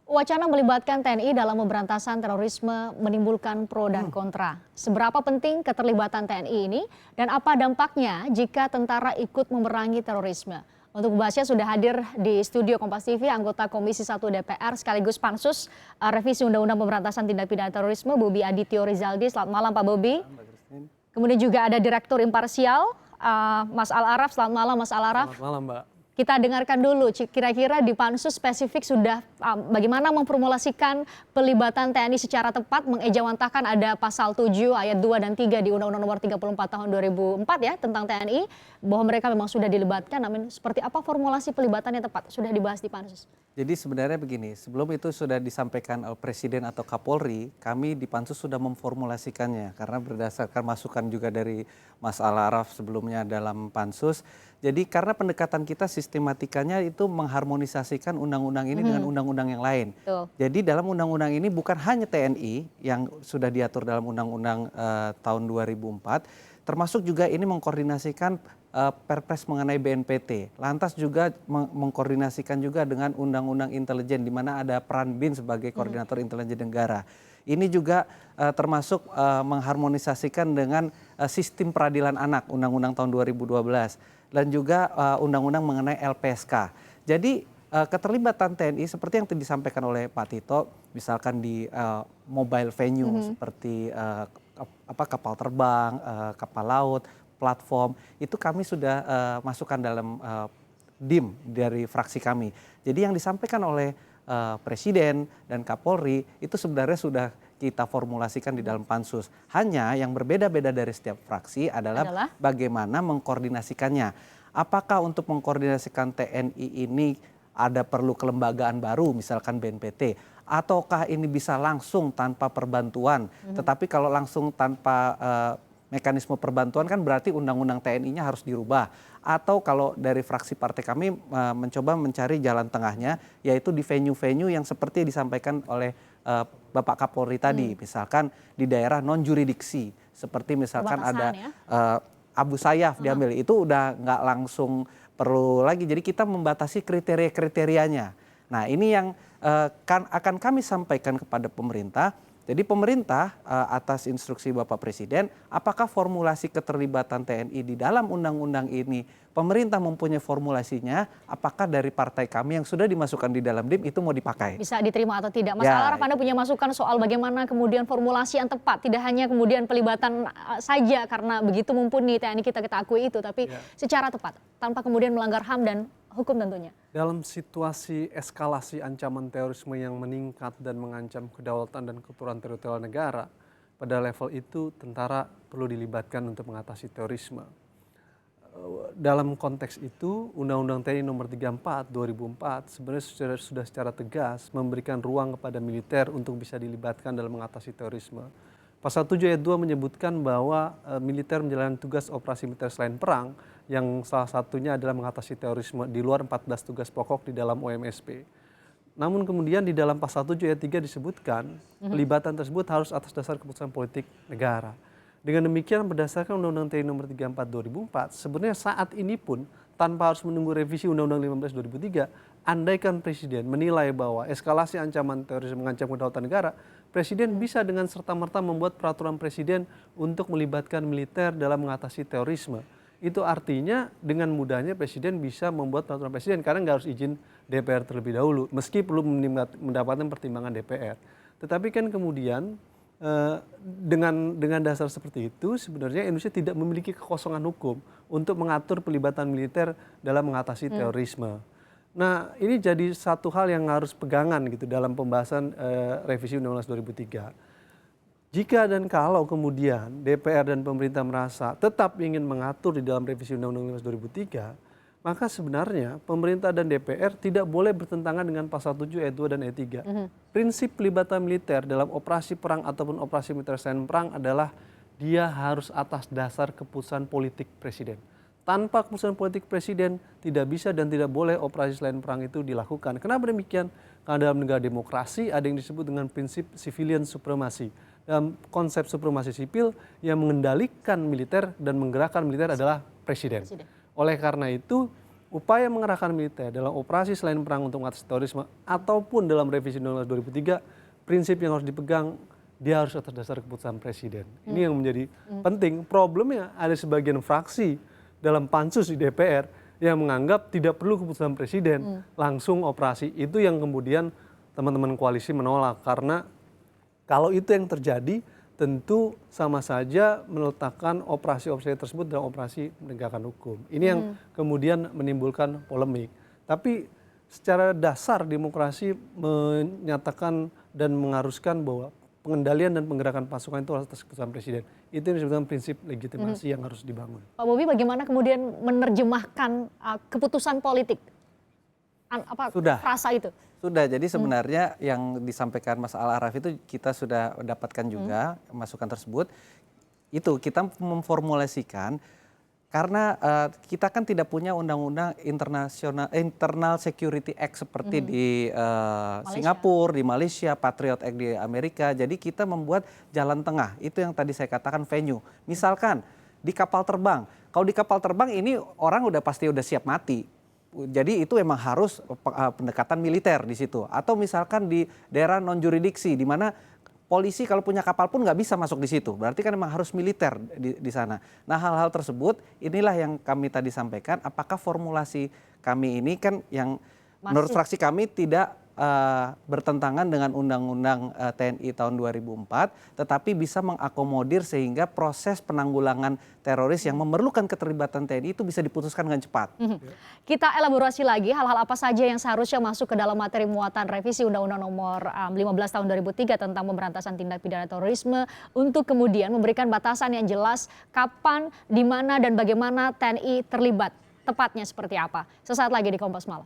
Wacana melibatkan TNI dalam pemberantasan terorisme menimbulkan pro dan kontra. Seberapa penting keterlibatan TNI ini dan apa dampaknya jika tentara ikut memerangi terorisme? Untuk membahasnya sudah hadir di studio Kompas TV anggota Komisi 1 DPR sekaligus Pansus Revisi Undang-Undang Pemberantasan Tindak Pidana Terorisme Bobi Adityo Rizaldi. Selamat malam Pak Bobi. Kemudian juga ada Direktur Imparsial Mas Al Araf. Selamat malam Mas Al Araf. Selamat malam Mbak. Kita dengarkan dulu kira-kira di Pansus spesifik sudah bagaimana memformulasikan pelibatan TNI secara tepat, mengejawantahkan ada pasal 7 ayat 2 dan 3 di Undang-Undang Nomor 34 Tahun 2004 ya tentang TNI bahwa mereka memang sudah dilibatkan, namun seperti apa formulasi pelibatan yang tepat sudah dibahas di Pansus. Jadi sebenarnya begini, sebelum itu sudah disampaikan oleh Presiden atau Kapolri, kami di Pansus sudah memformulasikannya karena berdasarkan masukan juga dari Mas Al Araf sebelumnya dalam Pansus. Jadi karena pendekatan kita sistematikanya itu mengharmonisasikan undang-undang ini dengan undang-undang yang lain. Betul. Jadi dalam undang-undang ini bukan hanya TNI yang sudah diatur dalam undang-undang tahun 2004, termasuk juga ini mengkoordinasikan Perpres mengenai BNPT. Lantas juga mengkoordinasikan juga dengan undang-undang intelijen di mana ada peran BIN sebagai koordinator intelijen negara. Ini juga termasuk mengharmonisasikan dengan sistem peradilan anak Undang-Undang tahun 2012 dan juga undang-undang mengenai LPSK. Jadi keterlibatan TNI seperti yang disampaikan oleh Pak Tito, misalkan di mobile venue seperti kapal terbang, kapal laut, platform, itu kami sudah masukkan dalam DIM dari fraksi kami. Jadi yang disampaikan oleh Presiden dan Kapolri itu sebenarnya sudah kita formulasikan di dalam Pansus. Hanya yang berbeda-beda dari setiap fraksi adalah bagaimana mengkoordinasikannya. Apakah untuk mengkoordinasikan TNI ini ada perlu kelembagaan baru misalkan BNPT, ataukah ini bisa langsung tanpa perbantuan. Tetapi kalau langsung tanpa mekanisme perbantuan kan berarti undang-undang TNI-nya harus dirubah. Atau kalau dari fraksi partai kami mencoba mencari jalan tengahnya, yaitu di venue-venue yang seperti disampaikan oleh Bapak Kapolri tadi. Misalkan di daerah non-juridiksi, seperti misalkan ada Abu Sayyaf diambil, itu udah nggak langsung perlu lagi. Jadi kita membatasi kriteria-kriterianya. Nah ini yang akan kami sampaikan kepada pemerintah. Jadi pemerintah atas instruksi Bapak Presiden, apakah formulasi keterlibatan TNI di dalam undang-undang ini pemerintah mempunyai formulasinya, apakah dari partai kami yang sudah dimasukkan di dalam DIM itu mau dipakai? Bisa diterima atau tidak? Mas Al Araf, Anda punya masukan soal bagaimana kemudian formulasi yang tepat, tidak hanya kemudian pelibatan saja karena begitu mumpuni TNI kita akui itu, tapi secara tepat, tanpa kemudian melanggar HAM dan hukum tentunya. Dalam situasi eskalasi ancaman terorisme yang meningkat dan mengancam kedaulatan dan keutuhan teritorial negara, pada level itu tentara perlu dilibatkan untuk mengatasi terorisme. Dalam konteks itu, Undang-Undang TNI Nomor 34 2004 sebenarnya sudah secara tegas memberikan ruang kepada militer untuk bisa dilibatkan dalam mengatasi terorisme. Pasal 7 ayat 2 menyebutkan bahwa militer menjalankan tugas operasi militer selain perang, yang salah satunya adalah mengatasi terorisme di luar 14 tugas pokok di dalam OMSP. Namun kemudian di dalam pasal 7 ayat 3 disebutkan pelibatan tersebut harus atas dasar keputusan politik negara. Dengan demikian berdasarkan Undang-Undang TNI Nomor 34 2004, sebenarnya saat ini pun tanpa harus menunggu revisi Undang-Undang 15 2003, andaikan Presiden menilai bahwa eskalasi ancaman terorisme mengancam kedaulatan negara, Presiden bisa dengan serta-merta membuat peraturan Presiden untuk melibatkan militer dalam mengatasi terorisme. Itu artinya dengan mudahnya Presiden bisa membuat peraturan Presiden karena nggak harus izin DPR terlebih dahulu, meski perlu mendapatkan pertimbangan DPR. Tetapi kan kemudian dengan dasar seperti itu sebenarnya Indonesia tidak memiliki kekosongan hukum untuk mengatur pelibatan militer dalam mengatasi terorisme. Nah ini jadi satu hal yang harus pegangan gitu dalam pembahasan revisi Undang-Undang 2003. Jika dan kalau kemudian DPR dan pemerintah merasa tetap ingin mengatur di dalam revisi Undang-Undang 15 2003, maka sebenarnya pemerintah dan DPR tidak boleh bertentangan dengan pasal 7 ayat 2 dan ayat 3. Prinsip pelibatan militer dalam operasi perang ataupun operasi militer selain perang adalah dia harus atas dasar keputusan politik Presiden. Tanpa keputusan politik Presiden tidak bisa dan tidak boleh operasi selain perang itu dilakukan. Kenapa demikian? Karena dalam negara demokrasi ada yang disebut dengan prinsip civilian supremacy. Dalam konsep supremasi sipil yang mengendalikan militer dan menggerakkan militer adalah Presiden. Oleh karena itu upaya mengerahkan militer dalam operasi selain perang untuk mengatasi terorisme ataupun dalam revisi Undang-Undang 2003, prinsip yang harus dipegang dia harus atas dasar keputusan presiden. Ini yang menjadi penting. Problemnya ada sebagian fraksi dalam pansus di DPR yang menganggap tidak perlu keputusan presiden, langsung operasi. Itu yang kemudian teman-teman koalisi menolak, karena kalau itu yang terjadi tentu sama saja meletakkan operasi-operasi tersebut dalam operasi penegakan hukum. Ini yang kemudian menimbulkan polemik. Tapi secara dasar demokrasi menyatakan dan mengharuskan bahwa pengendalian dan penggerakan pasukan itu atas keputusan presiden. Itu yang disebutkan prinsip legitimasi yang harus dibangun. Pak Bobi, bagaimana kemudian menerjemahkan keputusan politik? Sudah. Frasa itu? Sudah, jadi sebenarnya yang disampaikan Mas Al-Araf itu kita sudah dapatkan juga masukan tersebut. Itu kita memformulasikan karena kita kan tidak punya undang-undang internal security act seperti di Singapura, di Malaysia, Patriot Act di Amerika. Jadi kita membuat jalan tengah. Itu yang tadi saya katakan venue. Misalkan di kapal terbang. Kalau di kapal terbang ini orang pasti udah siap mati. Jadi itu memang harus pendekatan militer di situ. Atau misalkan di daerah non jurisdiksi di mana polisi kalau punya kapal pun nggak bisa masuk di situ. Berarti kan memang harus militer di sana. Nah, hal-hal tersebut inilah yang kami tadi sampaikan. Apakah formulasi kami ini kan yang menurut fraksi kami tidak bertentangan dengan Undang-Undang TNI tahun 2004, tetapi bisa mengakomodir sehingga proses penanggulangan teroris yang memerlukan keterlibatan TNI itu bisa diputuskan dengan cepat. Kita elaborasi lagi hal-hal apa saja yang seharusnya masuk ke dalam materi muatan revisi Undang-Undang Nomor 15 Tahun 2003 tentang pemberantasan tindak pidana terorisme untuk kemudian memberikan batasan yang jelas kapan, di mana dan bagaimana TNI terlibat. Tepatnya seperti apa. Sesaat lagi di Kompas Malam.